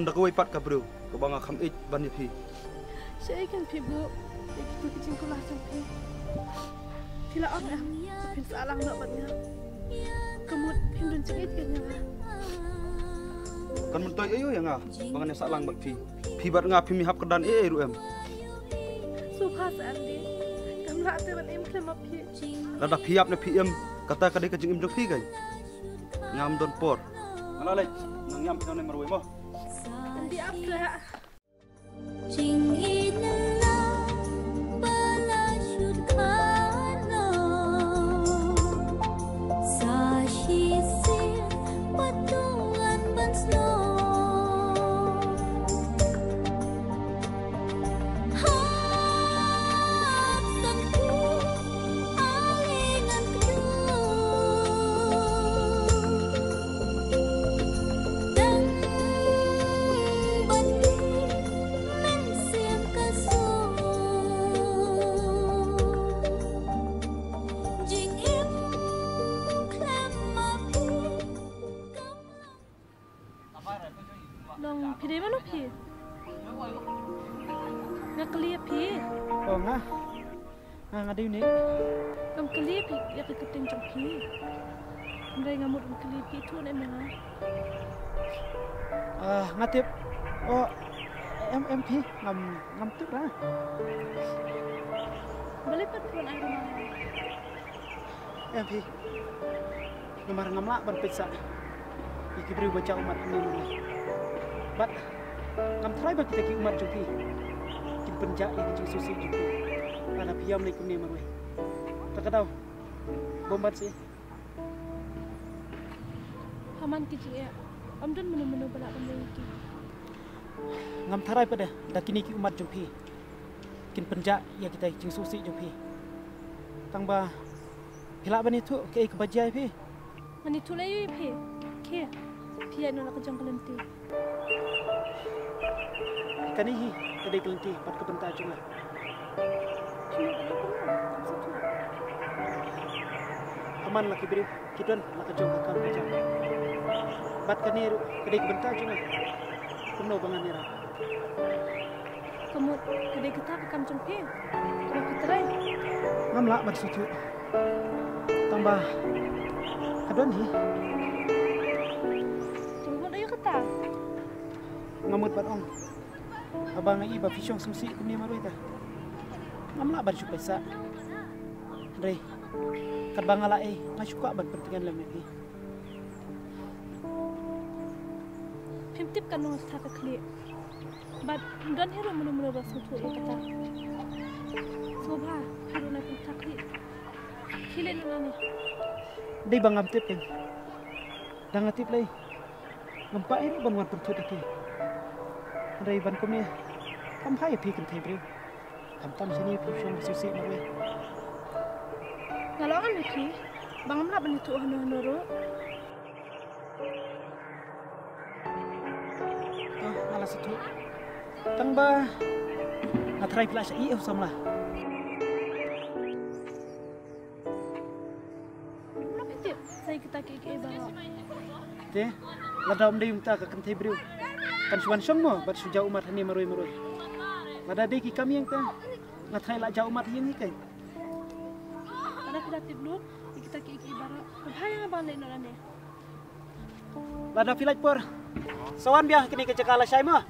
dah kau ipat kabru, kau bangga kam it banyak pi. Saya kan pi bu, itu kecing kulah sampai. Tidak apa ya, pin salah nak banyak. Kemud pin dun cengit kan ya. Kan mentoy ayo ya ngah, bangannya salang bak pi. Pi bat ngah pi mihap kedan ru em. Suka sandi, kamu nak teman em kelama pi. Lada pi ap ne pi em, kata kadai kecing em jok pi kan. Ngam don por. Mana leh, ngam pi nang marwai mo. Andi apa ya? Long pi deh mana pi? Nak kelia pi? Oh ngah ngadi ni. Kamu kelia pi? Ya keketing jom pi. Mereka ngamut kelia pi tu ni mana? Ngatip. Oh MP ngam tu lah. Balik pun air mana? MP. Ngamar ngamlak ban pizza. Iki beri baca umat ni. Bat ngam try ba kita ki umat joki. Kin penjak yang kecil susi joki. Ana piam ni kumni marwai. Takadaw. Bombat sih. Haman kecil ya. Amdan menu-menu balak benda iki. Ngam try pada dah kini ki umat joki. Kin penjak yang kita kecil susi joki. Tang ba hilak bani tu ke kebajai pi. Mani tu lagi pi. Ke. Pi anu nak jang kelenti. Kanihi kedai kelenti pat kebentar cuma. Aman laki beri kidon nak jong kakak kerja. Bat kaniru kedai kebentar cuma. Penuh bangan nira. Kamu kedai kita kam jengpi. Kamu ketrai. Ngamlak bat suju. Tambah kadon hi. Tunggu ayo kata. Ngamut bat ong. Abang lagi ba fisyong susi kumni marui ta. Ngamla bar syuk pesa. Rei. Kad bangala ngasuka ban pentingan lem ni. Pimtip kan nong sta kli. But dan hero menu-menu rasu tu kata. Sobha hero na pimta kli. Kilen nani. Dei bangam tip kan. Dangatip lai. Ngampa ban wan pentu deki. Rei ban kumni kam hai pi kan thebri kam tam sini pi shom susi marwe Ngalongan lagi bangam la ban tu hanu ro ala situ tang ba ngatrai pila sai samla Tip saya kita ke bawa te ladam dei umta ka kan thebri kan suan semua bat suja umat hani marui lada dei ki kami yang ta ngatrai la jauh umat yang ni kai ada kita tip lu kita ke ibarat bahaya balik nolane lada filaj por sawan biah kini ke cakala sai mah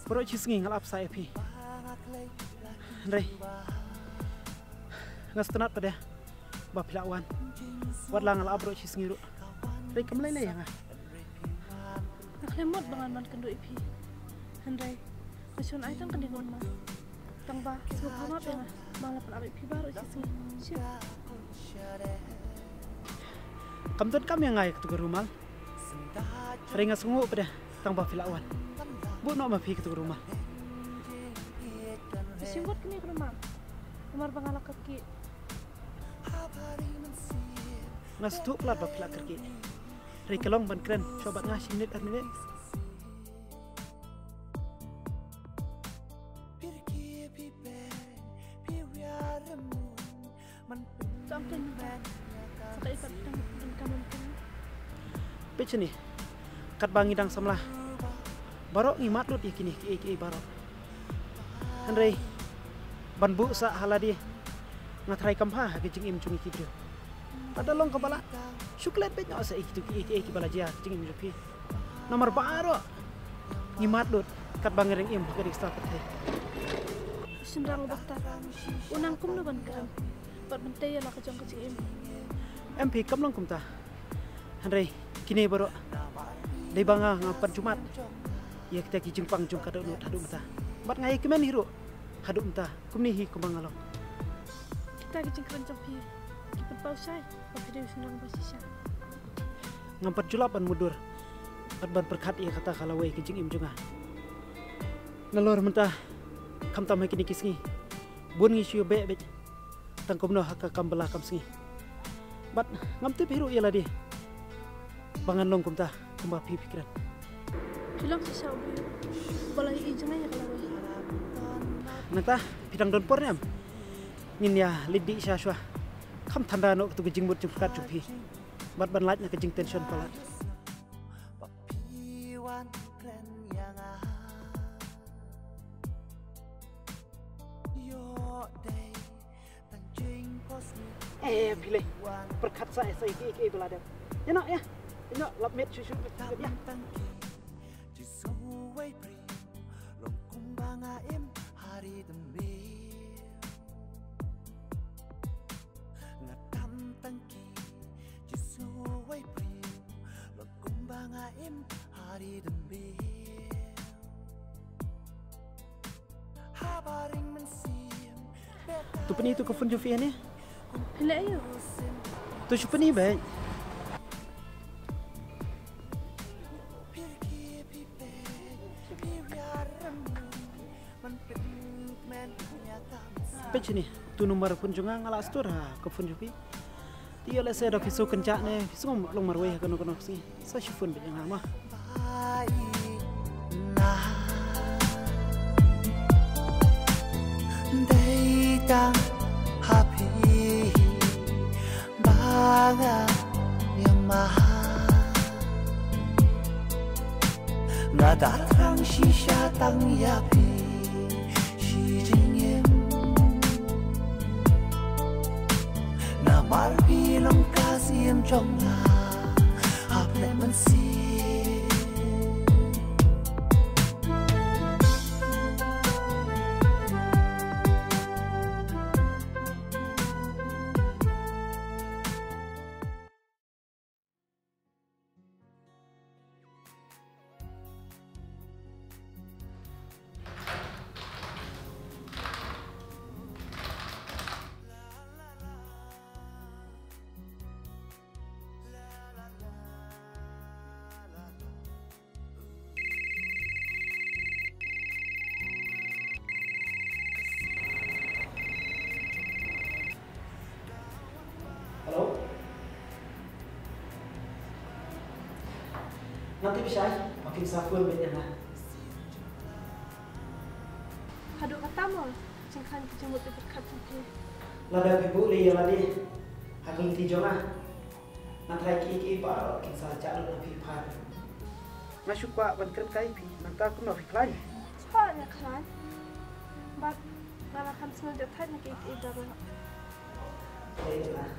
Bro cisngi ngalap saya pi. Rei. Ngastenat pada bapilawan. Wadlang ngalap bro cisngi ru. Rei kamlai le yang ah. Naklemot bangan man kendo ipi. Handai. Masun ai tang kendingon ma. Tang ba so pama pe na. Bang lapar ipi baru cisngi. Siap. Kamton kami yang ngai ke rumah. Ringa sungguh pada tang bafilawan. Bu nak mafi ke rumah. Singgot kini ke rumah. Umar bangalak kaki. Ngas tu pelat bafilak kaki. Rikelong ban keren. Coba ngasih minit arni. Sampai sampai ikat dan kamu kan. Pecah ni. Kat bangi dang samlah. Barok ngi matlut kini ki barok. Andrei ban bu sa haladi ngatrai kampha ke jing im cungi kibrio. Pada long kepala. Syuklet bet nyo sa ki bala jia jing im jopi. Nomor baro. Ngi matlut kat bangi ring im ke dik start te. Sendrang bakta. Unang kum no ban kram. Pat mentai la ka jong ka jing im. MP kam long kum ta. Andrei kini barok. Dei banga ngapan Jumat. Ya kita ki jingpang jung kada nut hadu mata. Bat ngai kemen hiro. Hadu mata. Kumni hi kumang along. Kita ki jingkran jampi. Ki pausai. Pa video sendrang basisha. Ngampat julapan mudur. Bat ban perkat ia kata kalawai ki jing im junga. Nalor mata. Kam tamai kini kisngi. Bun ngi siu be be. Tangkom no haka kambala kam singi. Bat ngamtip hiro ia ladi. Bangan long kumta. Kumba pikiran. Bilang sisa ubi. Balai ijengnya ya kalau wei. Nata pidang don por nyam. Nin ya lidi syaswa. Kam tanda no tu gejing mut jumkat jupi. Bat ban lait na gejing tension palat. Pilih perkat saya iki belada. Ya nak ya. Ini lap met susu ya. Tu peni tu kofun Jofi ni. Bila ayo. Tu peni baik. Pecah ni, tu nomor pun juga ngalah store ha, kofun Jofi. Dia le saya dah fisu kencak ni, fisu long marway kono sini. Saya shifun bet yang lama. Datang happy baga yamaha nada terang shisha tang yapi shi jingim na marbi long kasim chongla aple mansi Nanti bisa makin safun bet yang lah. Hadu katamu. Jingkan kejemut berkat tu. Lada ibu li yang ladi. Hakul tijonga. Nanti iki ba kisah calon nabi par. Masuk pak ban keren kai pi. Nanti aku nak fikran. Soalnya kan. Bat ngalakan semua detai nak iki darah. Baiklah.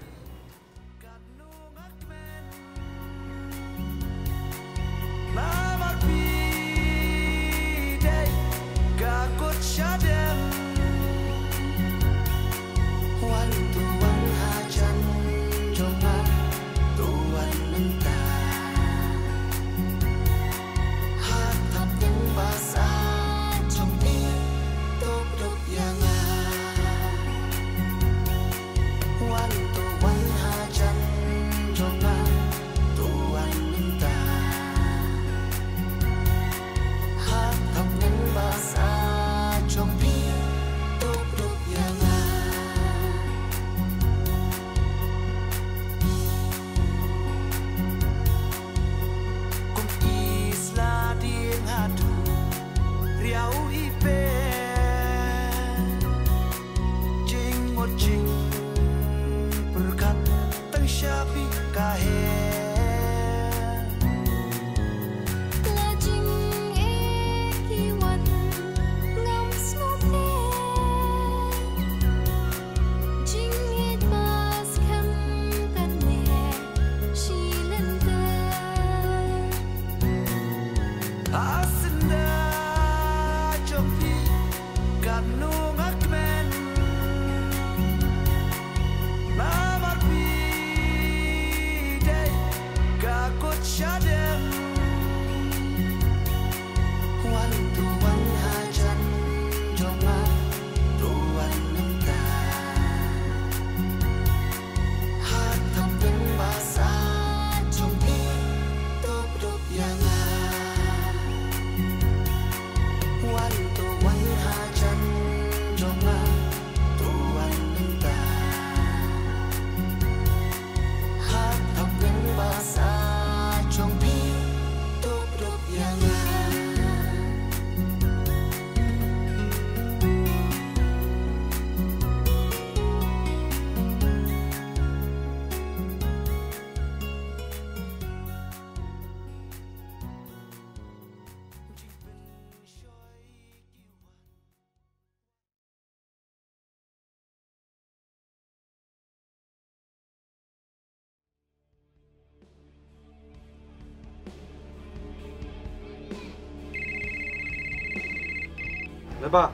Neba,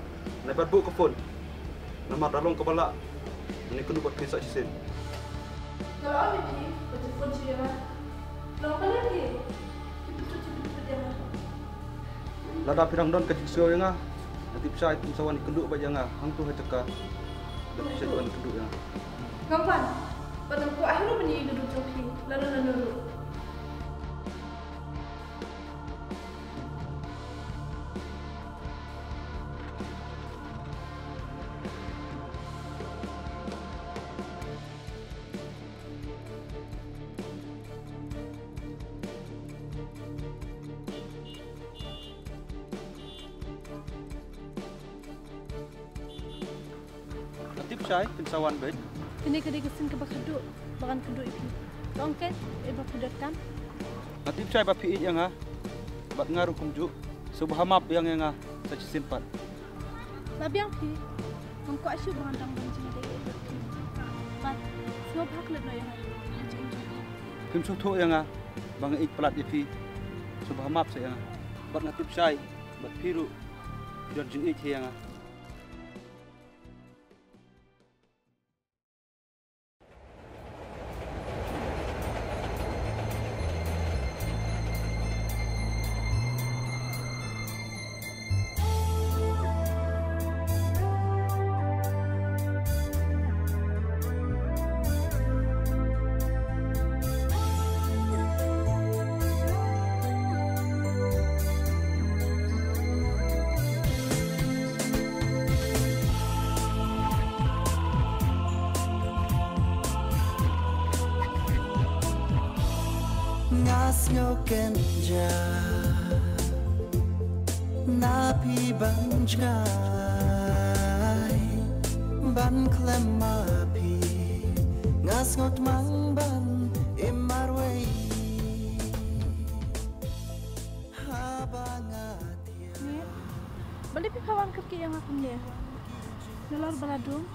neba bu ke phone. Nama dalong ke bala. Ini kena buat kisah cisin. Kalau awak pergi, telefon siapa? Kalau kalian pergi, cepet dia. Lada pirang don ke jisio yang nanti bisa itu sawan kenduk bagi yang hang tu heceka. Dan bisa jual kenduk yang. Kapan? Pada aku akhirnya pergi duduk joki, lalu nurut. Nanti bisa pensawan baik. Ini kedai kesin ke bakaduk, bakan keduk itu. Tongket, iba kudatkan. Nanti bisa bapi yang bat ngaruh kumju. Sebuah map yang sa cisin pat. Tapi yang pi, kamu asyik berandang banjir dari itu. But, semua hak lebih yang Kim suatu yang bang ik pelat ipi. Sebuah map saya bat nanti bisa bat piru dan jenis yang ngas ngoken ja napi banjai ban klemapi ngas ngot mang ban imarwei habangatia balik pi kawan kerki yang aku ni. Nalor baladung.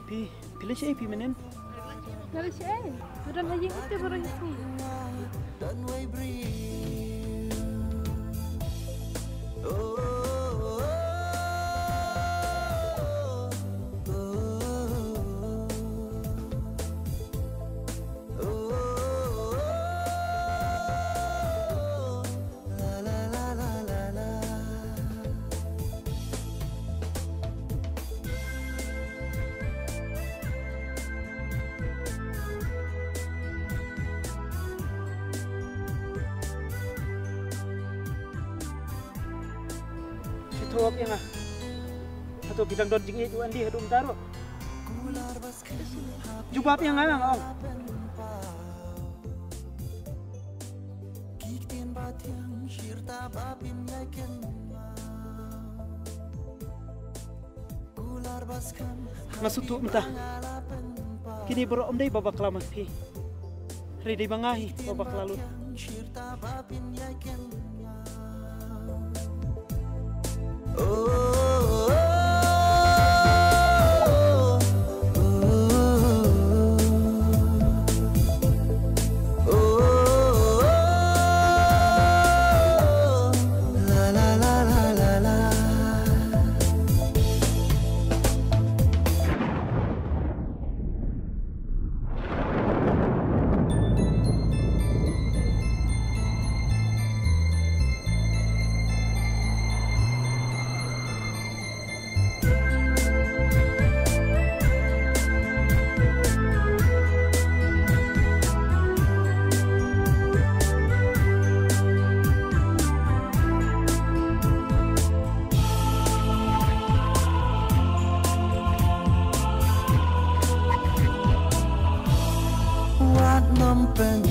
Pi, pilih siapa pi menen? Nalor siapa? Udah lagi itu baru itu. dan way breathe oh Tuak yang atau bidang don jing itu andi hadum taro. Jubab yang ang. Masuk tu entah. Kini bro om dai babak lama pi. Redi bangahi babak lalu.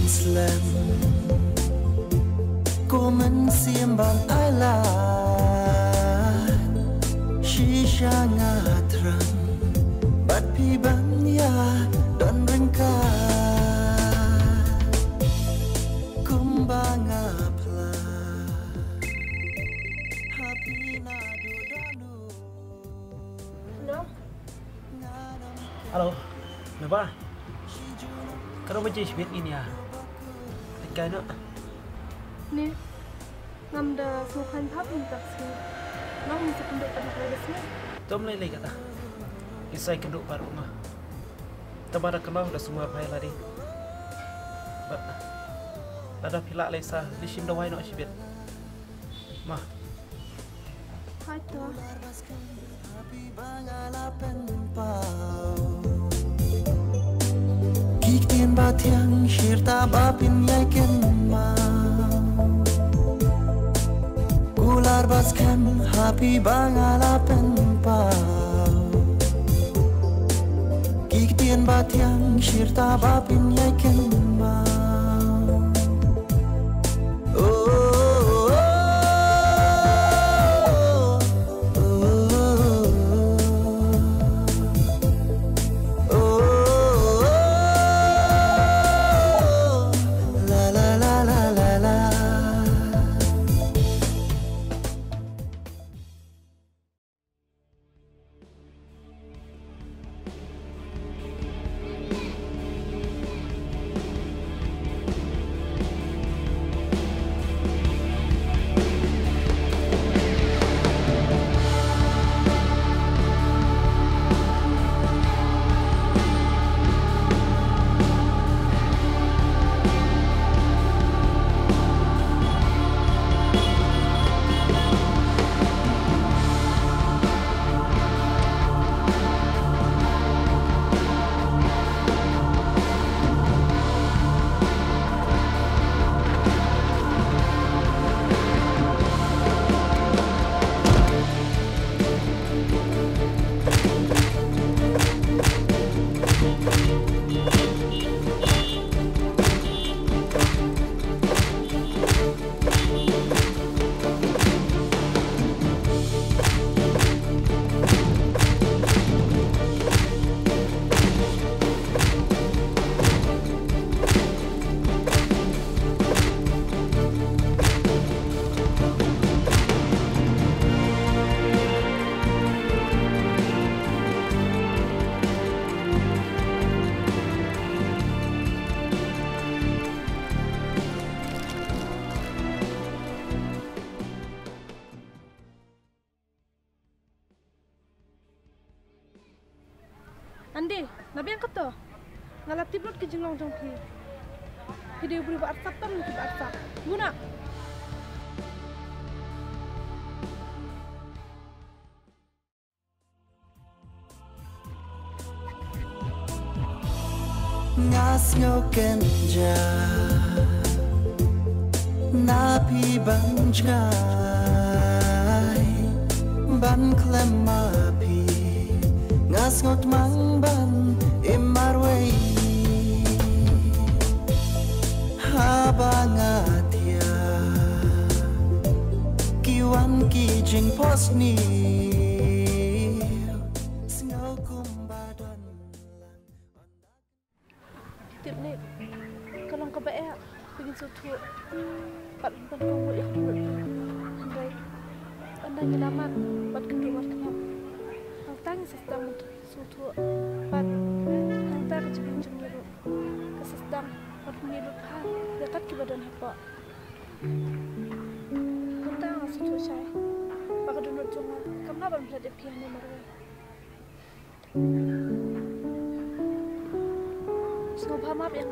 Slam cô mình xiêm bằng ai là shisha ngà trăng bắt pi bắn ya đón rừng ca kumba ngà pla happy na do danu. Halo, Naba. Kalau macam sebut ini ya, kena. Ni, ngamda sukan pap untuk sih. Mau bisa kenduk pada kelasnya. Tom lele kata. Kisah kenduk baru mah. Tabara kenal dah semua pai lari. Bat. Tada pilak lesa di sim dawai no sibet. Mah. Hai toh. Kik tien ba thiang shir ta ba pin yai ken ma Gular bas kan happy bangala pen pa Kik tien ba thiang shir ta ba pin yai ken ma Andi, nabi yang kata, ngalap tiblot ke jenglong jong pi. Hidi beri barsap tam nanti barsap. Guna. Ngas ngoken ja Napi banjai Ban klem api Ngas ngot mang ban imarwei Habangatia Kiwan ki jing posni Sngokum badan Tip ni, kalau kau baik, bikin suatu, pat kau boleh buat. Andai nyelamat, pat kendor pat kenap. Tang sistem suatu, pat hantar jeng-jeng ke sistem pat menyebut hal dekat ke badan apa. Tang suatu saya, pak donor jonga, kamu nak berada di pihak ni mereka. Snow pamap yang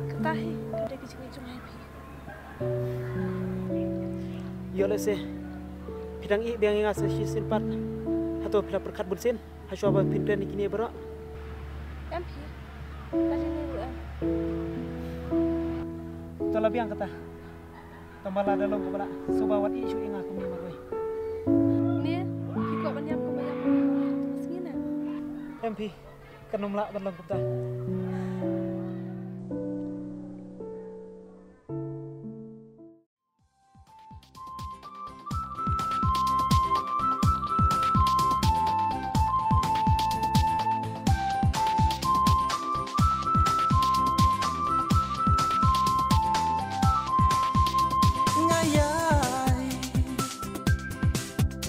ketahi kada kicing-kicing happy. Yo lese. Pidang I biang ingat sesin pat. Atau pila perkat bunsin. Hasyo apa pintuan ikini berak. MP. Kali ni buat. Tola biang kata. Tambala dalam kepada subawat isu yang aku ni marwai. Ni, ikut banyak kebanyak segini. MP. Kanumla dalam kepada.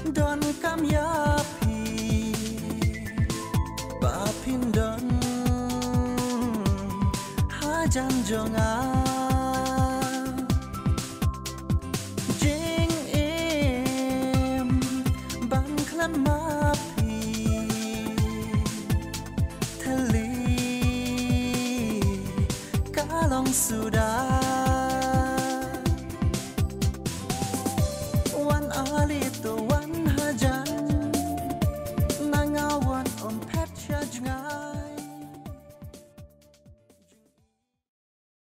Don kam yapi Bapin don da